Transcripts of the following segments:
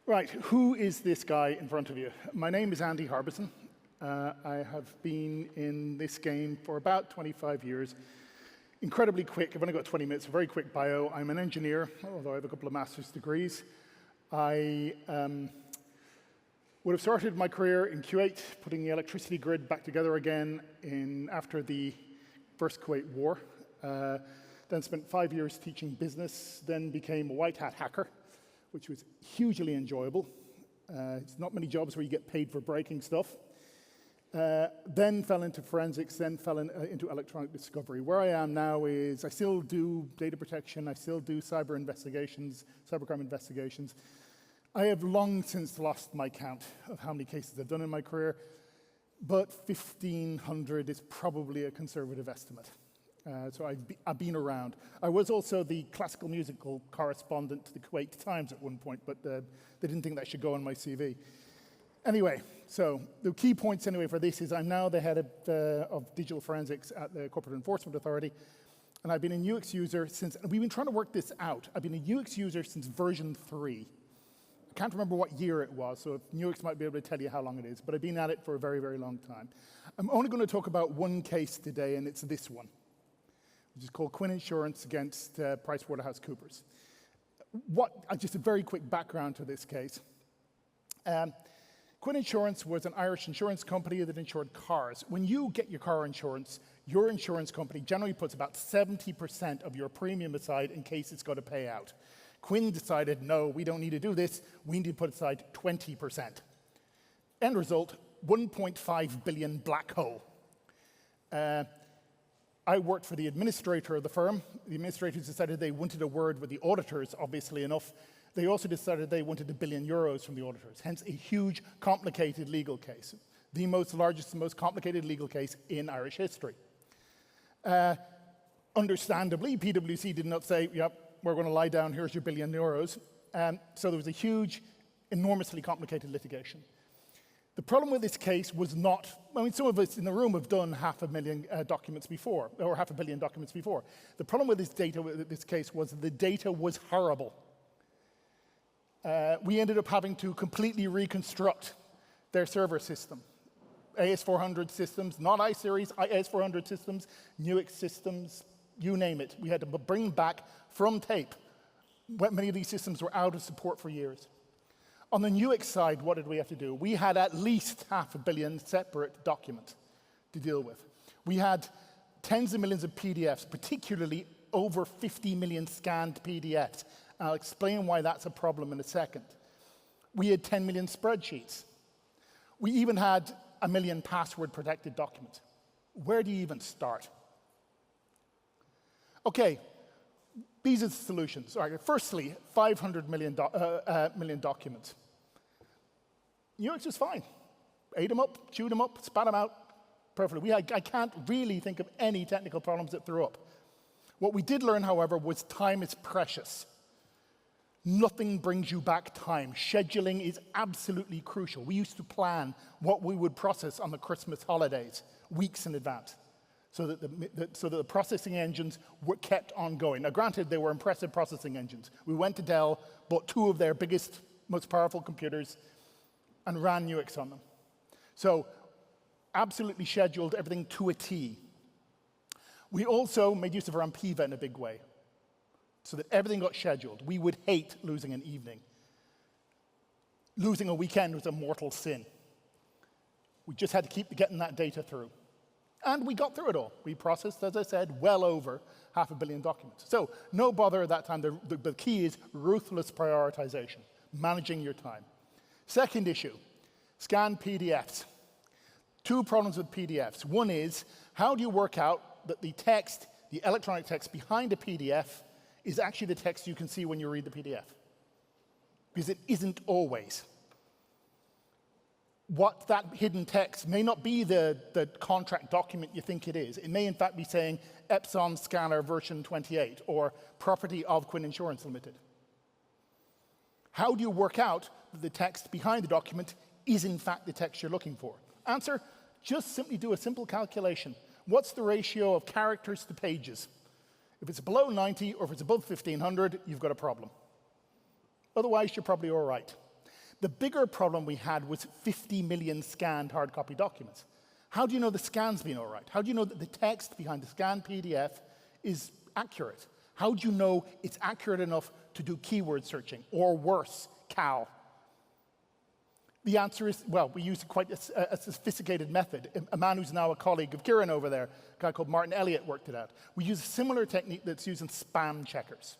Right, who is this guy in front of you? My name is Andy Harbison. I have been in this game for about 25 years. Incredibly quick, I've only got 20 minutes, a very quick bio. I'm an engineer, although I have a couple of master's degrees. I would have started my career in Kuwait, putting the electricity grid back together again after the first Kuwait war. Then spent 5 years teaching business, then became a white hat hacker, which was hugely enjoyable. It's not many jobs where you get paid for breaking stuff. Then fell into forensics, then fell into electronic discovery. Where I am now is I still do data protection, I still do cybercrime investigations. I have long since lost my count of how many cases I've done in my career, but 1,500 is probably a conservative estimate. So I've been around. I was also the classical musical correspondent to the Kuwait Times at one point, but they didn't think that should go on my CV. Anyway, so the key points anyway for this is I'm now the head of digital forensics at the Corporate Enforcement Authority, and I've been a UX user since, and we've been trying to work this out. I've been a UX user since version 3. I can't remember what year it was, so if UX might be able to tell you how long it is, but I've been at it for a very, very long time. I'm only going to talk about one case today, and it's this one, which is called Quinn Insurance against PricewaterhouseCoopers. Just a very quick background to this case. Quinn Insurance was an Irish insurance company that insured cars. When you get your car insurance, your insurance company generally puts about 70% of your premium aside in case it's got to pay out. Quinn decided, no, we don't need to do this. We need to put aside 20%. End result, 1.5 billion black hole. I worked for the administrator of the firm. The administrators decided they wanted a word with the auditors, obviously enough. They also decided they wanted €1 billion from the auditors, hence a huge, complicated legal case. The largest and most complicated legal case in Irish history. Understandably, PwC did not say, yep, we're going to lie down, here's your €1 billion. So there was a huge, enormously complicated litigation. The problem with this case was not, some of us in the room have done 500,000 documents before, or 500 million documents before. The problem with this case was the data was horrible. We ended up having to completely reconstruct their server system. AS400 systems, not iSeries, AS400 systems, Nuix systems, you name it. We had to bring back from tape. Many of these systems were out of support for years. On the Nuix side, what did we have to do? We had at least 500 million separate documents to deal with. We had tens of millions of PDFs, particularly over 50 million scanned PDFs. I'll explain why that's a problem in a second. We had 10 million spreadsheets. We even had 1 million password-protected documents. Where do you even start? OK, these are the solutions. All right, firstly, 500 million documents. Nuix is fine. Ate them up, chewed them up, spat them out perfectly. I can't really think of any technical problems that threw up. What we did learn, however, was time is precious. Nothing brings you back time. Scheduling is absolutely crucial. We used to plan what we would process on the Christmas holidays weeks in advance so that the processing engines were kept on going. Now, granted, they were impressive processing engines. We went to Dell, bought 2 of their biggest, most powerful computers, and ran Nuix on them. So absolutely scheduled everything to a T. We also made use of our Ampiva in a big way, so that everything got scheduled. We would hate losing an evening. Losing a weekend was a mortal sin. We just had to keep getting that data through. And we got through it all. We processed, as I said, well over 500 million documents. So no bother at that time. The key is ruthless prioritization, managing your time. Second issue, scanned PDFs. 2 problems with PDFs. One is, how do you work out that the text, the electronic text behind a PDF is actually the text you can see when you read the PDF? Because it isn't always. What that hidden text may not be the contract document you think it is. It may, in fact, be saying Epson scanner version 28 or property of Quinn Insurance Limited. How do you work out that the text behind the document is, in fact, the text you're looking for? Answer, just simply do a simple calculation. What's the ratio of characters to pages? If it's below 90 or if it's above 1,500, you've got a problem. Otherwise, you're probably all right. The bigger problem we had was 50 million scanned hard copy documents. How do you know the scan's been all right? How do you know that the text behind the scanned PDF is accurate? How do you know it's accurate enough to do keyword searching, or worse, CAL? The answer is, well, we used quite a sophisticated method. A man who's now a colleague of Kieran over there, a guy called Martin Elliott, worked it out. We use a similar technique that's used in spam checkers.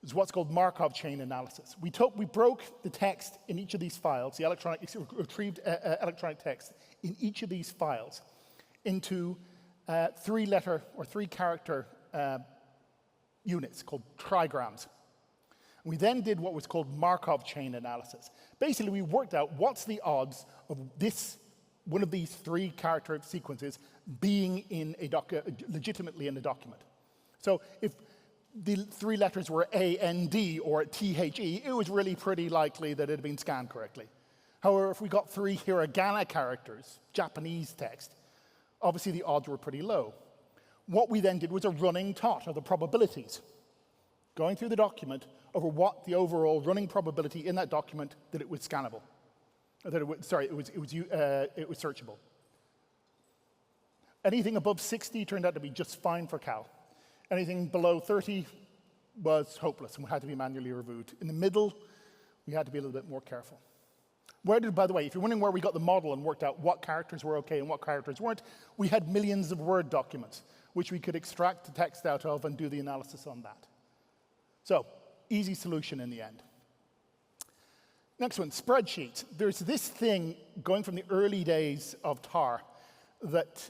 It's what's called Markov chain analysis. We broke the text in each of these files, the retrieved electronic text in each of these files into three-letter or three-character units called trigrams. We then did what was called Markov chain analysis. Basically, we worked out what's the odds of one of these three-character sequences being legitimately in a document. So if the three letters were A-N-D or T-H-E, it was really pretty likely that it had been scanned correctly. However, if we got three hiragana characters, Japanese text, obviously the odds were pretty low. What we then did was a running tot of the probabilities, going through the document over what the overall running probability in that document that it was scannable, that it was searchable. Anything above 60 turned out to be just fine for CAL. Anything below 30 was hopeless and had to be manually reviewed. In the middle, we had to be a little bit more careful. By the way, if you're wondering where we got the model and worked out what characters were okay and what characters weren't, we had millions of Word documents, which we could extract the text out of and do the analysis on that. So, easy solution in the end. Next one, spreadsheets. There's this thing going from the early days of tar that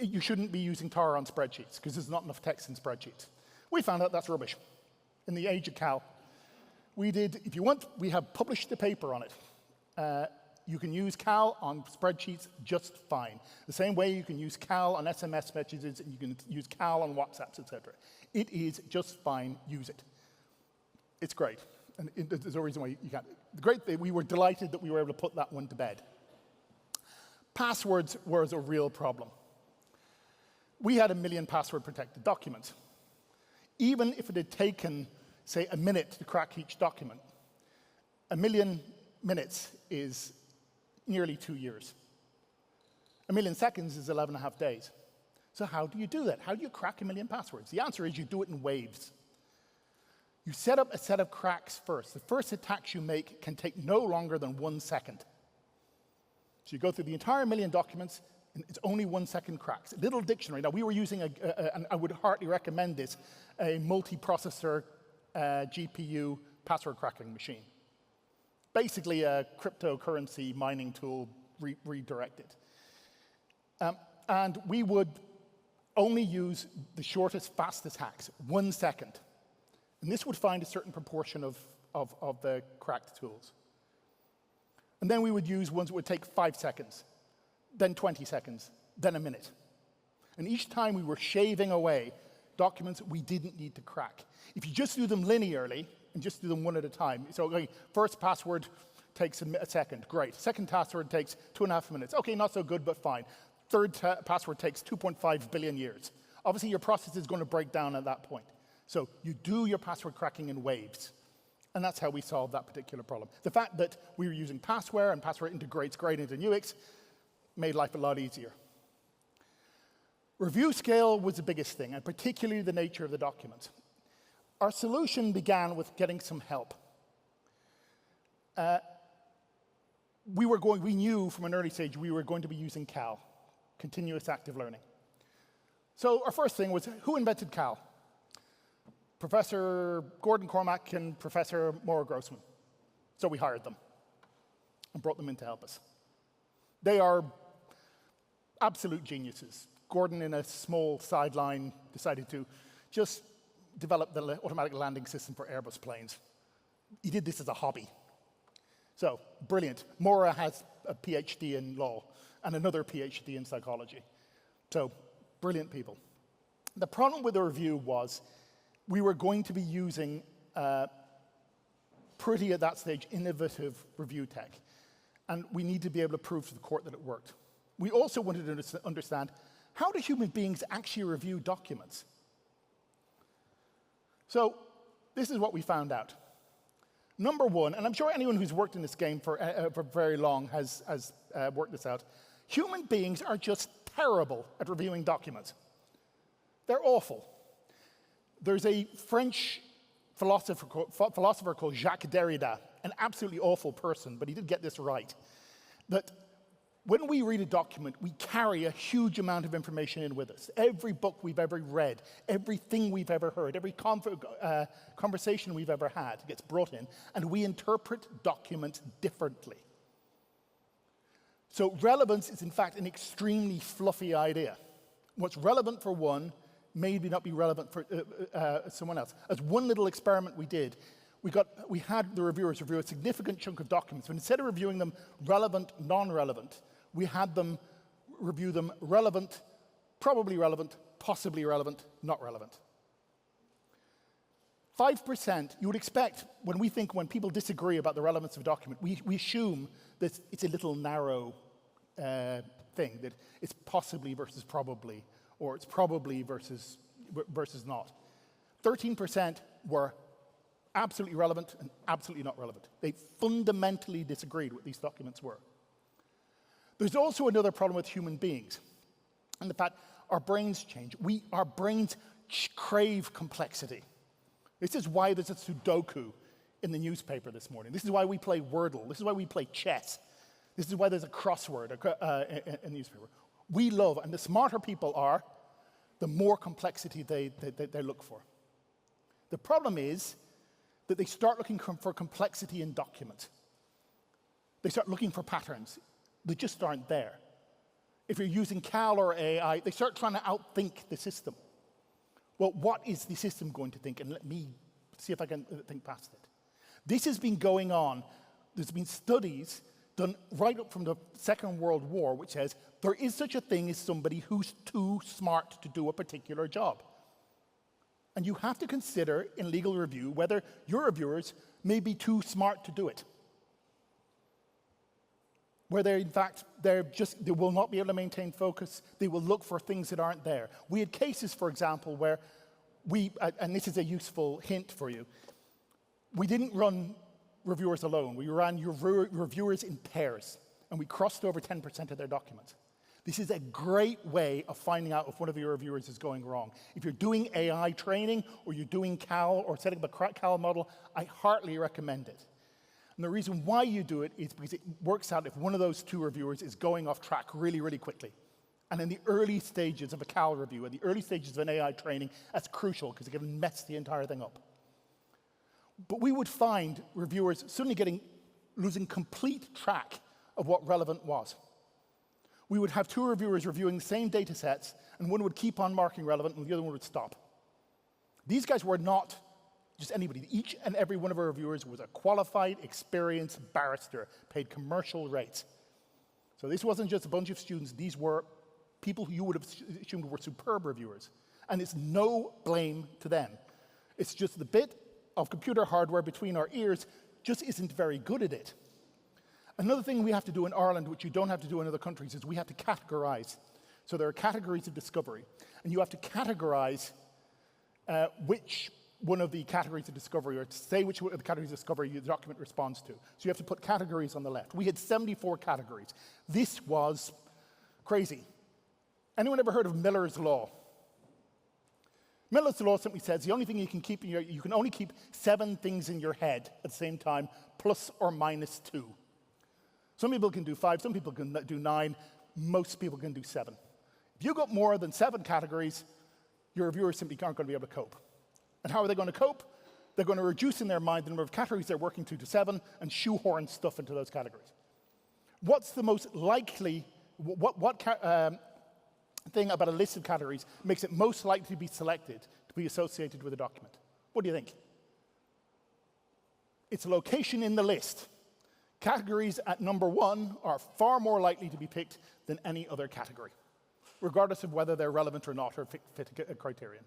you shouldn't be using tar on spreadsheets because there's not enough text in spreadsheets. We found out that's rubbish. In the age of CAL, if you want, we have published the paper on it. You can use CAL on spreadsheets just fine. The same way you can use CAL on SMS messages, and you can use CAL on WhatsApps, etc. It is just fine. Use it. It's great. And there's no reason why you can't. The great thing, we were delighted that we were able to put that one to bed. Passwords was a real problem. We had 1 million password-protected documents. Even if it had taken, say, a minute to crack each document, 1 million minutes is nearly 2 years. 1 million seconds is 11.5 days. So how do you do that? How do you crack 1 million passwords? The answer is you do it in waves. You set up a set of cracks first. The first attacks you make can take no longer than 1 second. So you go through the entire 1 million documents, and it's only 1 second cracks. A little dictionary. Now, we were using, and I would heartily recommend this, a multi-processor GPU password cracking machine. Basically a cryptocurrency mining tool redirected. And we would only use the shortest, fastest hacks, 1 second. And this would find a certain proportion of the cracked tools. And then we would use ones that would take 5 seconds, then 20 seconds, then a minute. And each time we were shaving away documents we didn't need to crack. If you just do them linearly, and just do them one at a time, so okay, first password takes a second, great. Second password takes 2.5 minutes. Okay, not so good, but fine. Third password takes 2.5 billion years. Obviously, your process is going to break down at that point. So you do your password cracking in waves. And that's how we solved that particular problem. The fact that we were using Passware and Passware integrates great into Nuix made life a lot easier. Review scale was the biggest thing, and particularly the nature of the documents. Our solution began with getting some help. We knew from an early stage we were going to be using CAL, continuous active learning. So our first thing was, who invented CAL? Professor Gordon Cormack and Professor Maura Grossman. So we hired them and brought them in to help us. They are absolute geniuses. Gordon, in a small sideline, decided to just develop the automatic landing system for Airbus planes. He did this as a hobby. So, brilliant. Maura has a PhD in law and another PhD in psychology. So, brilliant people. The problem with the review was we were going to be using pretty, at that stage, innovative review tech. And we need to be able to prove to the court that it worked. We also wanted to understand, how do human beings actually review documents? So this is what we found out. Number one, and I'm sure anyone who's worked in this game for very long has worked this out, human beings are just terrible at reviewing documents. They're awful. There's a French philosopher called Jacques Derrida, an absolutely awful person, but he did get this right, that when we read a document, we carry a huge amount of information in with us. Every book we've ever read, everything we've ever heard, every conversation we've ever had gets brought in, and we interpret documents differently. So relevance is, in fact, an extremely fluffy idea. What's relevant for one may not be relevant for someone else. As one little experiment we did, we had the reviewers review a significant chunk of documents, but instead of reviewing them relevant, non-relevant, we had them review them relevant, probably relevant, possibly relevant, not relevant. 5%, you would expect, when people disagree about the relevance of a document, we assume that it's a little narrow thing, that it's possibly versus probably, or it's probably versus not. 13% were absolutely relevant and absolutely not relevant. They fundamentally disagreed what these documents were. There's also another problem with human beings, and the fact our brains change. Our brains crave complexity. This is why there's a Sudoku in the newspaper this morning. This is why we play Wordle. This is why we play chess. This is why there's a crossword in the newspaper. We love, and the smarter people are, the more complexity they look for. The problem is that they start looking for complexity in documents. They start looking for patterns. They just aren't there. If you're using Cal or AI, they start trying to outthink the system. Well, what is the system going to think? And let me see if I can think past it. This has been going on. There's been studies done right up from the Second World War, which says there is such a thing as somebody who's too smart to do a particular job. And you have to consider in legal review whether your reviewers may be too smart to do it. Where in fact, they will not be able to maintain focus. They will look for things that aren't there. We had cases, for example, where and this is a useful hint for you, we didn't run reviewers alone. We ran reviewers in pairs, and we crossed over 10% of their documents. This is a great way of finding out if one of your reviewers is going wrong. If you're doing AI training, or you're doing Cal, or setting up a Cal model, I heartily recommend it. And the reason why you do it is because it works out if one of those two reviewers is going off track really, really quickly. And in the early stages of a Cal review, in the early stages of an AI training, that's crucial because it can mess the entire thing up. But we would find reviewers suddenly losing complete track of what relevant was. We would have two reviewers reviewing the same data sets, and one would keep on marking relevant, and the other one would stop. These guys were not just anybody. Each and every one of our reviewers was a qualified, experienced barrister, paid commercial rates. So this wasn't just a bunch of students. These were people who you would have assumed were superb reviewers. And it's no blame to them. It's just the bit of computer hardware between our ears just isn't very good at it. Another thing we have to do in Ireland, which you don't have to do in other countries, is we have to categorize. So there are categories of discovery. And you have to categorize which one of the categories of discovery, or to say which one of the categories of discovery the document responds to. So you have to put categories on the left. We had 74 categories. This was crazy. Anyone ever heard of Miller's Law? Miller's Law simply says the only thing you can keep you can only keep 7 things in your head at the same time, plus or minus 2. Some people can do 5, some people can do 9, most people can do 7. If you got more than 7 categories, your reviewers simply aren't going to be able to cope. And how are they going to cope? They're going to reduce in their mind the number of categories they're working to 7 and shoehorn stuff into those categories. What's the most likely, thing about a list of categories makes it most likely to be selected to be associated with a document? What do you think? It's a location in the list. Categories at number 1 are far more likely to be picked than any other category, regardless of whether they're relevant or not or fit a criterion.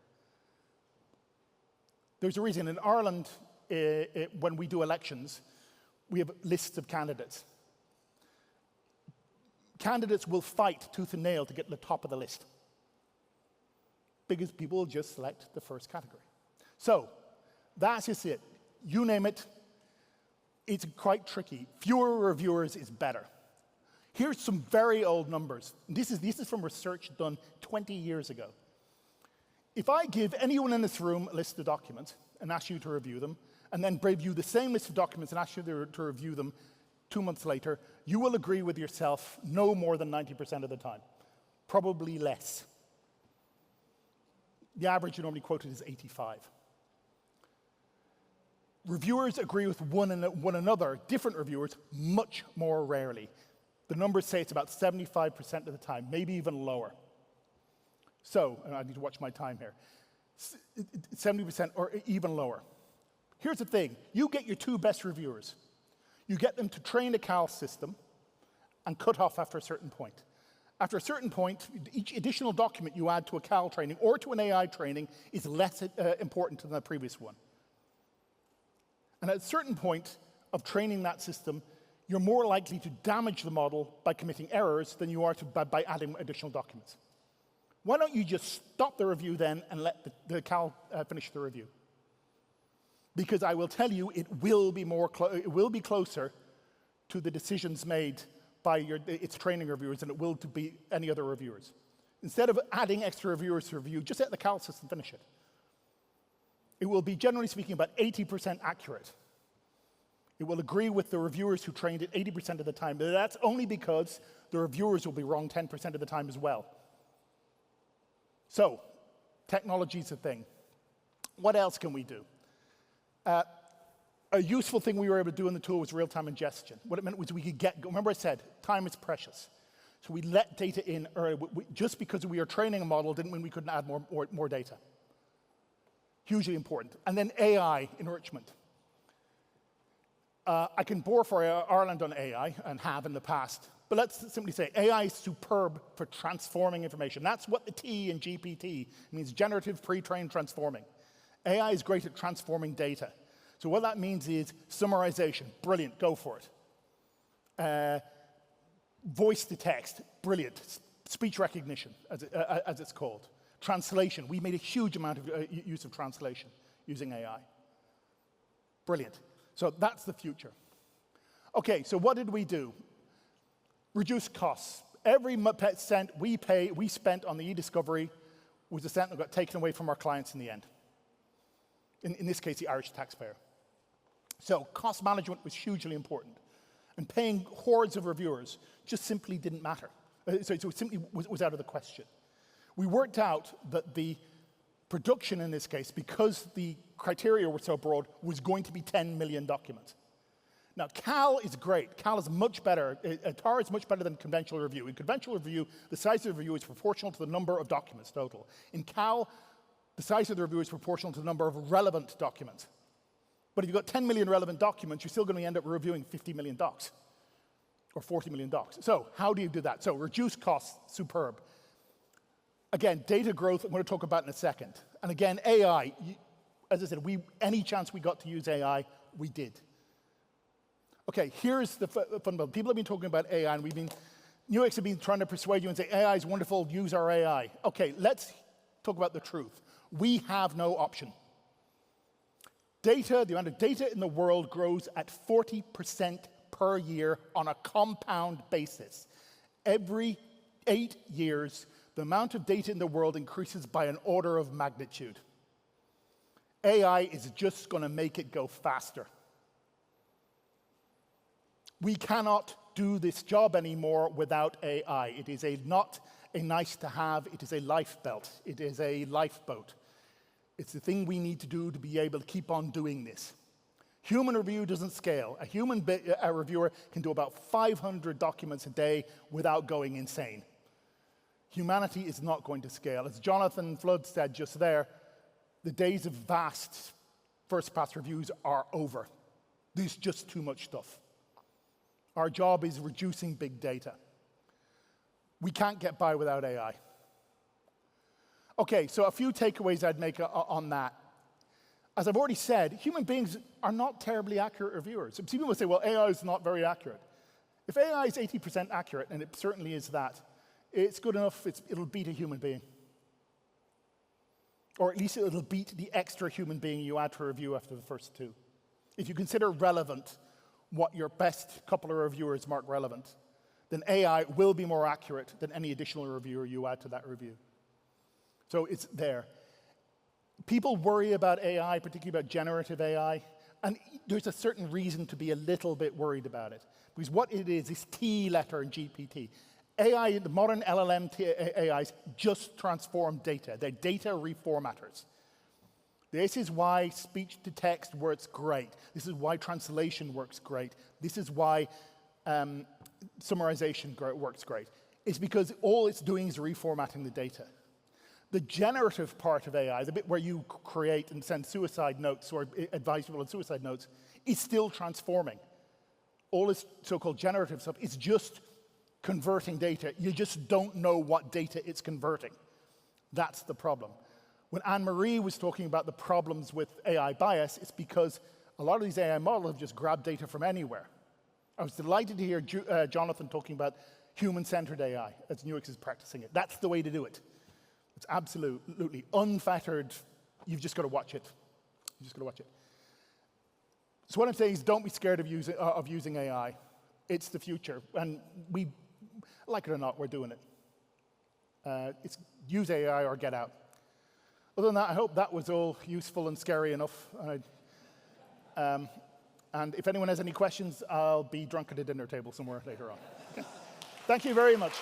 There's a reason in Ireland, when we do elections, we have lists of candidates. Candidates will fight tooth and nail to get to the top of the list because people will just select the first category. So That's just it. You name it, it's quite tricky. Fewer reviewers is better. Here's some very old numbers. This is from research done 20 years ago. If I give anyone in this room a list of documents and ask you to review them, and then review the same list of documents and ask you to review them 2 months later, you will agree with yourself no more than 90% of the time, probably less. The average you normally quoted is 85. Reviewers agree with one another, different reviewers, much more rarely. The numbers say it's about 75% of the time, maybe even lower. So, and I need to watch my time here, 70% or even lower. Here's the thing, you get your 2 best reviewers. You get them to train a CAL system and cut off after a certain point. After a certain point, each additional document you add to a CAL training or to an AI training is less important than the previous one. And at a certain point of training that system, you're more likely to damage the model by committing errors than you are by adding additional documents. Why don't you just stop the review then and let the CAL finish the review? Because I will tell you, it will be closer to the decisions made by its training reviewers than it will to be any other reviewers. Instead of adding extra reviewers to review, just let the CAL system finish it. It will be, generally speaking, about 80% accurate. It will agree with the reviewers who trained it 80% of the time, but that's only because the reviewers will be wrong 10% of the time as well. So, technology's a thing. What else can we do? A useful thing we were able to do in the tool was real-time ingestion. What it meant was we could remember I said, time is precious. So we let data in early. Just because we are training a model didn't mean we couldn't add more data. Hugely important. And then AI enrichment. I can bore for Ireland on AI, and have in the past, but let's simply say AI is superb for transforming information. That's what the T in GPT means, generative pre-trained transforming. AI is great at transforming data. So what that means is summarization, brilliant, go for it. Voice to text, brilliant. Speech recognition, as it's called. Translation, we made a huge amount of use of translation using AI. Brilliant. So that's the future. Okay, so what did we do? Reduce costs. Every cent we spent on the e-discovery was a cent that got taken away from our clients in the end. In this case, the Irish taxpayer. So cost management was hugely important. And paying hordes of reviewers just simply didn't matter. So it simply was out of the question. We worked out that the production in this case, because the criteria were so broad, was going to be 10 million documents. Now, CAL is great. CAL is much better. TAR is much better than conventional review. In conventional review, the size of the review is proportional to the number of documents total. In CAL, the size of the review is proportional to the number of relevant documents. But if you've got 10 million relevant documents, you're still going to end up reviewing 50 million docs or 40 million docs. So how do you do that? So reduce costs, superb. Again, data growth, I'm going to talk about in a second. And again, AI, as I said, any chance we got to use AI, we did. Okay, here's the fundamental. People have been talking about AI, and UX have been trying to persuade you and say, AI is wonderful, use our AI. Okay, let's talk about the truth. We have no option. The amount of data in the world grows at 40% per year on a compound basis. Every 8 years, the amount of data in the world increases by an order of magnitude. AI is just going to make it go faster. We cannot do this job anymore without AI. It is not a nice to have, it is a life belt. It is a lifeboat. It's the thing we need to do to be able to keep on doing this. Human review doesn't scale. A reviewer can do about 500 documents a day without going insane. Humanity is not going to scale. As Jonathan Flood said just there, the days of vast first-pass reviews are over. There's just too much stuff. Our job is reducing big data. We can't get by without AI. Okay, so a few takeaways I'd make on that. As I've already said, human beings are not terribly accurate reviewers. Some people say, well, AI is not very accurate. If AI is 80% accurate, and it certainly is that, it's good enough, it'll beat a human being. Or at least it'll beat the extra human being you add to a review after the first two. If you consider relevant what your best couple of reviewers mark relevant, then AI will be more accurate than any additional reviewer you add to that review. So it's there. People worry about AI, particularly about generative AI, and there's a certain reason to be a little bit worried about it. Because what it is T letter in GPT. AI, the modern LLM AIs just transform data. They're data reformatters. This is why speech to text works great. This is why translation works great. This is why summarization works great. It's because all it's doing is reformatting the data. The generative part of AI, the bit where you create and send suicide notes or advise people on suicide notes, is still transforming. All this so-called generative stuff is just converting data. You just don't know what data it's converting. That's the problem. When Anne-Marie was talking about the problems with AI bias, it's because a lot of these AI models have just grabbed data from anywhere. I was delighted to hear Jonathan talking about human-centered AI as Nuix is practicing it. That's the way to do it. It's absolutely unfettered. You've just got to watch it. You've just got to watch it. So what I'm saying is don't be scared of using AI. It's the future. And we, like it or not, we're doing it. It's use AI or get out. Other than that, I hope that was all useful and scary enough. And if anyone has any questions, I'll be drunk at a dinner table somewhere later on. Okay. Thank you very much.